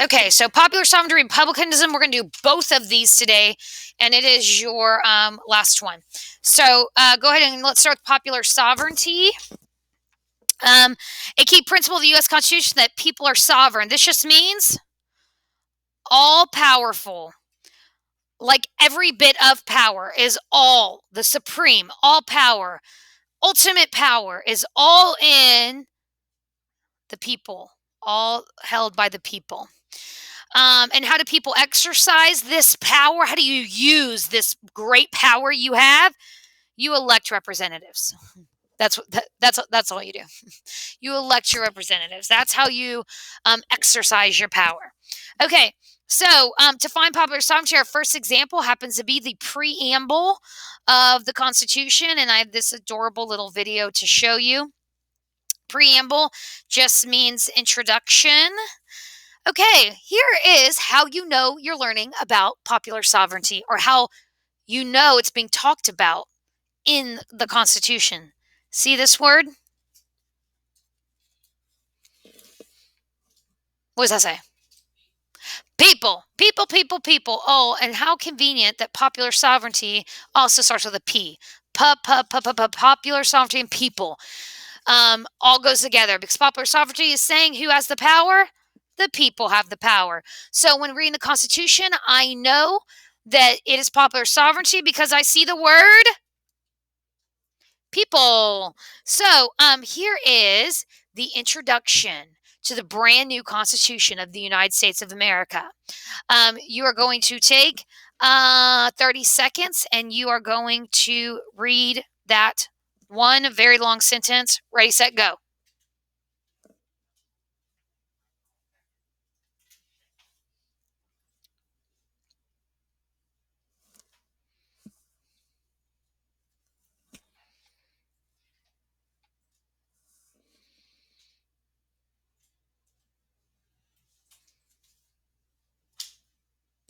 Okay, so popular sovereignty, republicanism. We're going to do both of these today, and it is your last one. So go ahead and let's start with popular sovereignty. Um, a key principle of the U.S. Constitution that people are sovereign. This just means all powerful. Like every bit of power is all the supreme, all power, ultimate power is all in the people, all held by the people. And how do people exercise this power? How do you use this great power you have? You elect representatives. That's all you do. You elect your representatives. That's how you exercise your power. Okay, so to find popular sovereignty, our first example happens to be the preamble of the Constitution, and I have this adorable little video to show you. Preamble just means introduction. Okay, here is how you know you're learning about popular sovereignty, or how you know it's being talked about in the Constitution. See this word? What does that say? People, people, people, people. Oh, and how convenient that popular sovereignty also starts with a P. Popular sovereignty and people. All goes together because popular sovereignty is saying who has the power? The people have the power. So when reading the Constitution, I know that it is popular sovereignty because I see the word people. So here is the introduction to the brand new Constitution of the United States of America. You are going to take 30 seconds and you are going to read that one very long sentence. Ready, set, go.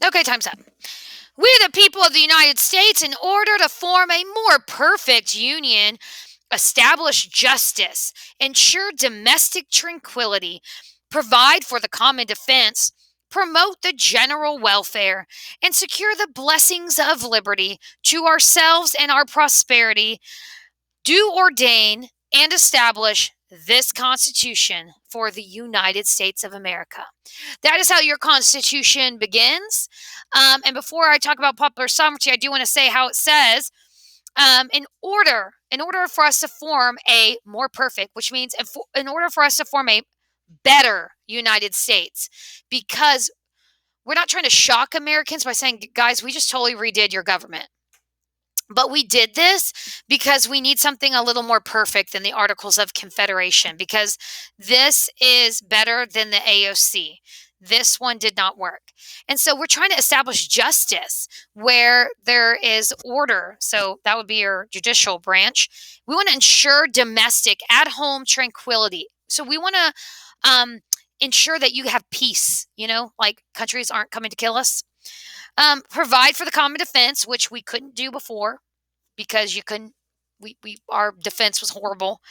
Okay, time's up. We, the people of the United States, in order to form a more perfect union, establish justice, ensure domestic tranquility, provide for the common defense, promote the general welfare, and secure the blessings of liberty to ourselves and our prosperity, do ordain and establish this Constitution for the United States of America. That is how your Constitution begins. And before I talk about popular sovereignty, I do want to say how it says, in order for us to form a more perfect, which means in order for us to form a better United States, because we're not trying to shock Americans by saying, guys, we just totally redid your government. But we did this because we need something a little more perfect than the Articles of Confederation, because this is better than the AOC. This one did not work. And so we're trying to establish justice where there is order. So that would be your judicial branch. We want to ensure domestic, at-home tranquility. So we want to ensure that you have peace, like countries aren't coming to kill us. Provide for the common defense, which we couldn't do before because you couldn't. Our defense was horrible,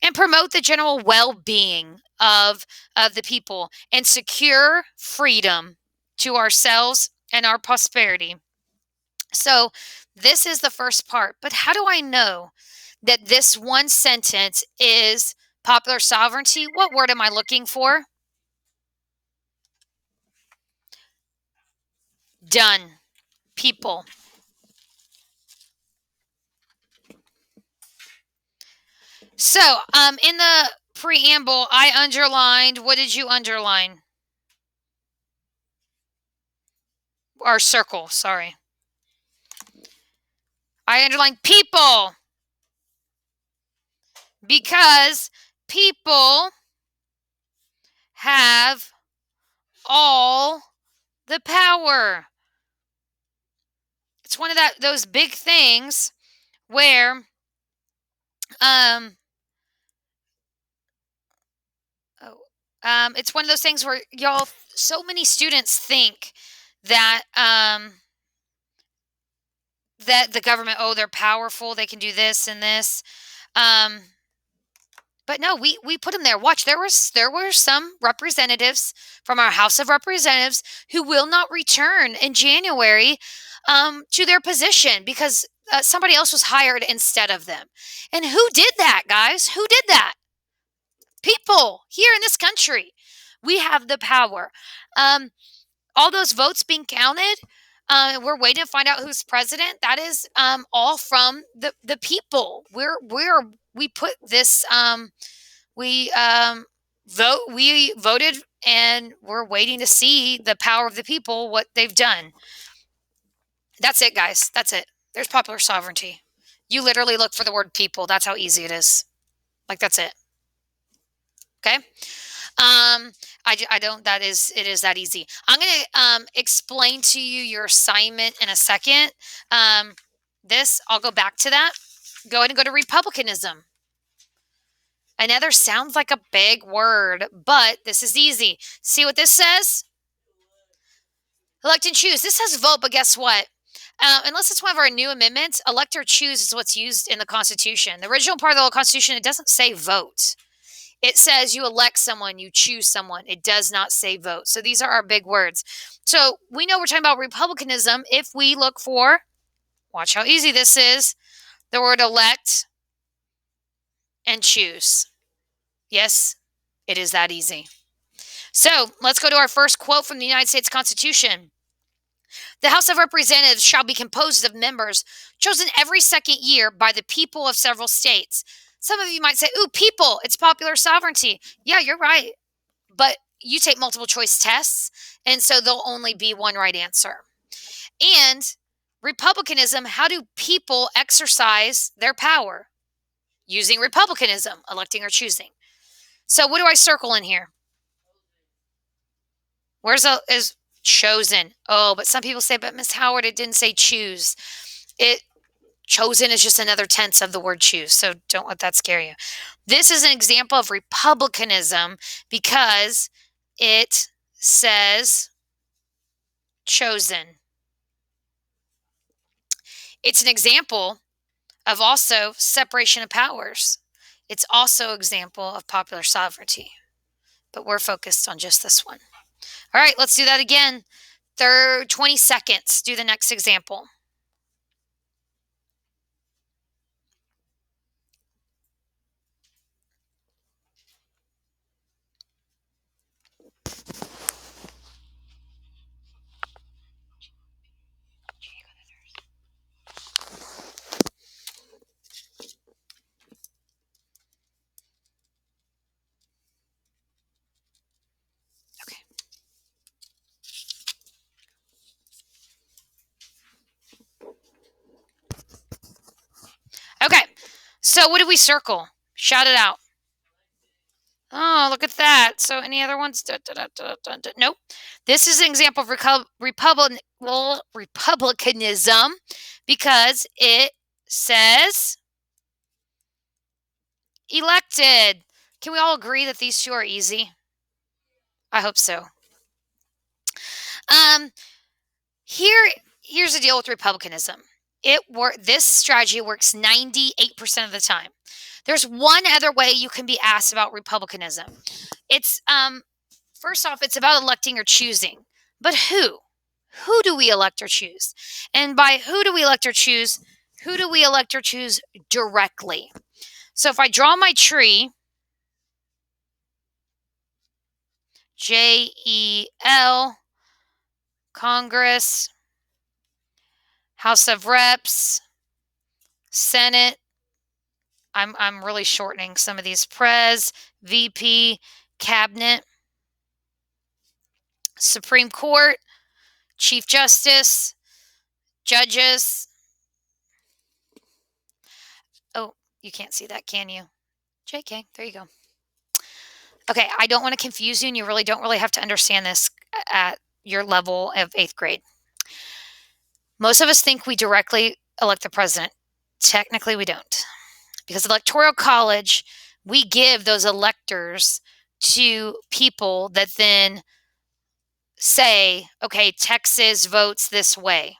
and promote the general well-being of the people and secure freedom to ourselves and our prosperity. So this is the first part. But how do I know that this one sentence is popular sovereignty? What word am I looking for? Done. People. So, in the preamble, I underlined. What did you underline? Or circle, sorry. I underlined people. Because people have all the power. It's one of those big things where it's one of those things where y'all, so many students think that that the government, they're powerful, they can do this and this. But no, we put them there. Watch, there were some representatives from our House of Representatives who will not return in January to their position because somebody else was hired instead of them. And who did that, guys? Who did that? People here in this country. We have the power. All those votes being counted. We're waiting to find out who's president. That is all from the people. We put this. We voted, and we're waiting to see the power of the people, what they've done. That's it, guys. That's it. There's popular sovereignty. You literally look for the word people. That's how easy it is. Like, that's it. Okay. I don't, it is that easy. I'm going to explain to you your assignment in a second. I'll go back to that. Go ahead and go to Republicanism. Another sounds like a big word, but this is easy. See what this says? Elect and choose. This says vote, but guess what? Unless it's one of our new amendments, elect or choose is what's used in the Constitution. The original part of the Constitution, it doesn't say vote. It says you elect someone, you choose someone. It does not say vote. So these are our big words. So we know we're talking about republicanism if we look for, watch how easy this is, the word elect and choose. Yes, it is that easy. So let's go to our first quote from the United States Constitution. The House of Representatives shall be composed of members chosen every second year by the people of several states. Some of you might say, ooh, people, it's popular sovereignty. Yeah, you're right. But you take multiple choice tests, and so there'll only be one right answer. And republicanism, how do people exercise their power? Using republicanism, electing or choosing. So what do I circle in here? Is chosen? Oh, but some people say, but Miss Howard, it didn't say choose. Chosen is just another tense of the word choose, so don't let that scare you. This is an example of republicanism because it says chosen. It's an example of also separation of powers. It's also an example of popular sovereignty, but we're focused on just this one. All right, let's do that again. 20 seconds. Do the next example. Okay, so what did we circle? Shout it out. Oh, look at that. So any other ones? Nope. This is an example of republicanism because it says elected. Can we all agree that these two are easy? I hope so. Here's the deal with republicanism. This strategy works 98% of the time. There's one other way you can be asked about republicanism. It's first off, it's about electing or choosing. But who? Who do we elect or choose? And by who do we elect or choose? Who do we elect or choose directly? So if I draw my tree, JEL, Congress, House of Reps, Senate. I'm really shortening some of these. Pres, VP, Cabinet, Supreme Court, Chief Justice, judges. Oh, you can't see that, can you? JK, there you go. Okay, I don't want to confuse you, and you really don't really have to understand this at your level of 8th grade. Most of us think we directly elect the president. Technically, we don't. Because Electoral College, we give those electors to people that then say, okay, Texas votes this way.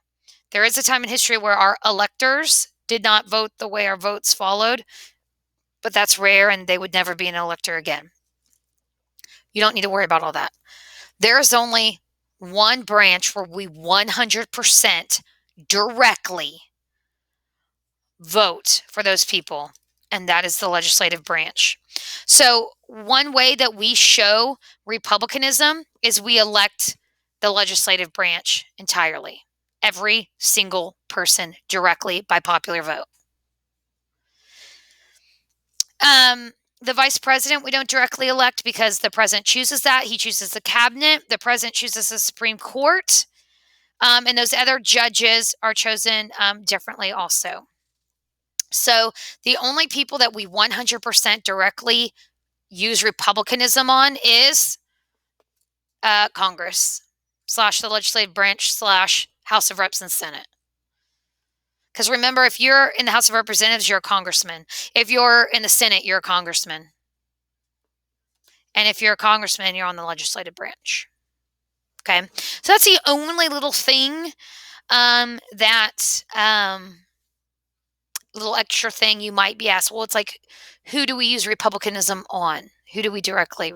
There is a time in history where our electors did not vote the way our votes followed. but that's rare and they would never be an elector again. You don't need to worry about all that. There is only one branch where we 100% directly vote for those people, and that is the legislative branch. So one way that we show republicanism is we elect the legislative branch entirely, every single person directly by popular vote. The vice president, we don't directly elect because the president chooses that. He chooses the cabinet. The president chooses the Supreme Court. And those other judges are chosen differently also. So the only people that we 100% directly use republicanism on is Congress / the legislative branch / House of Reps and Senate. Because remember, if you're in the House of Representatives, you're a congressman. If you're in the Senate, you're a congressman. And if you're a congressman, you're on the legislative branch. Okay, so that's the only little thing little extra thing you might be asked. Well, it's like, who do we use republicanism on? Who do we directly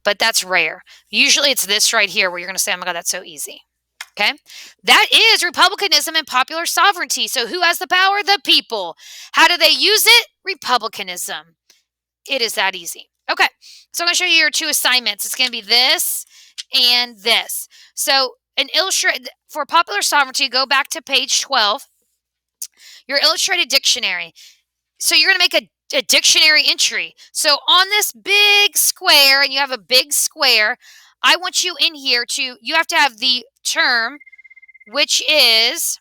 but that's rare. Usually it's this right here where you're going to say, oh my God, that's so easy. Okay, that is republicanism and popular sovereignty. So who has the power? The people. How do they use it? Republicanism. It is that easy. Okay, so I'm going to show you your two assignments. It's going to be this and this. So an illustrate for popular sovereignty, go back to page 12. Your illustrated dictionary. So you're going to make a dictionary entry. So on this big square, and you have a big square, I want you in here you have to have the term, which is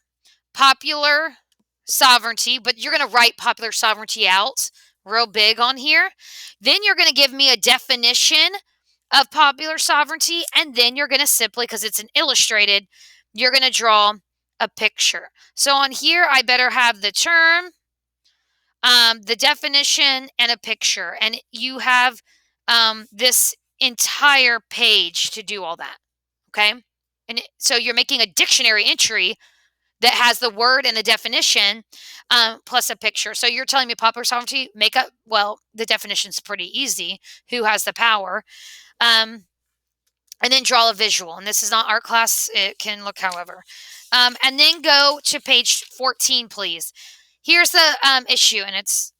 popular sovereignty, but you're going to write popular sovereignty out real big on here. Then you're going to give me a definition of popular sovereignty, and then you're going to simply, because it's an illustrated, you're going to draw a picture. So on here, I better have the term, the definition, and a picture. And you have this entire page to do all that, okay? And so you're making a dictionary entry that has the word and the definition plus a picture. So you're telling me popular sovereignty, well, the definition's pretty easy. Who has the power? And then draw a visual. And this is not art class. It can look however. And then go to page 14, please. Here's the issue, and it's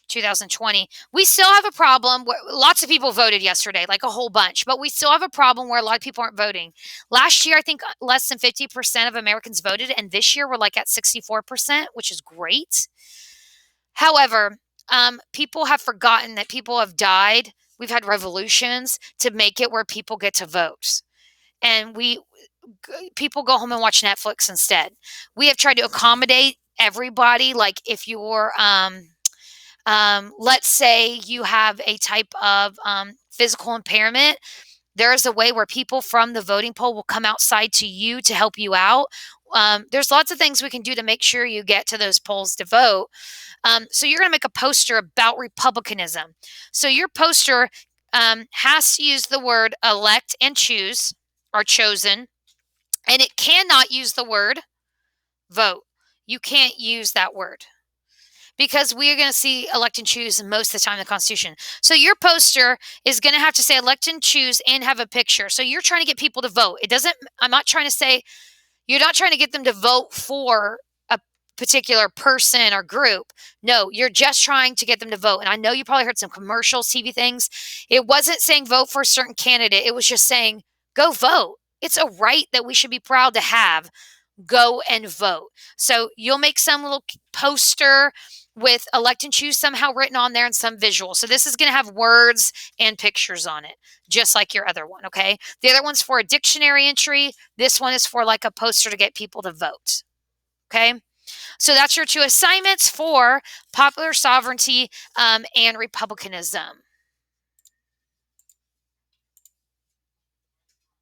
2020. We still have a problem where lots of people voted yesterday, like a whole bunch, but we still have a problem where a lot of people aren't voting. Last year, I think less than 50% of Americans voted, and this year we're like at 64%, which is great. However, people have forgotten that people have died. We've had revolutions to make it where people get to vote. And people go home and watch Netflix instead. We have tried to accommodate everybody. Like if you're, let's say you have a type of physical impairment, there is a way where people from the voting poll will come outside to you to help you out. There's lots of things we can do to make sure you get to those polls to vote. So you're going to make a poster about republicanism. So your poster has to use the word elect and choose, or chosen, and it cannot use the word vote. You can't use that word because we are going to see elect and choose most of the time in the Constitution. So your poster is going to have to say elect and choose and have a picture. So you're trying to get people to vote. I'm not trying to say, you're not trying to get them to vote for a particular person or group. No, you're just trying to get them to vote. And I know you probably heard some commercials, TV things. It wasn't saying vote for a certain candidate. It was just saying, go vote. It's a right that we should be proud to have. Go and vote. So you'll make some little poster with elect and choose somehow written on there and some visual. So this is going to have words and pictures on it, just like your other one, okay? The other one's for a dictionary entry. This one is for like a poster to get people to vote, okay? So that's your two assignments for popular sovereignty and republicanism.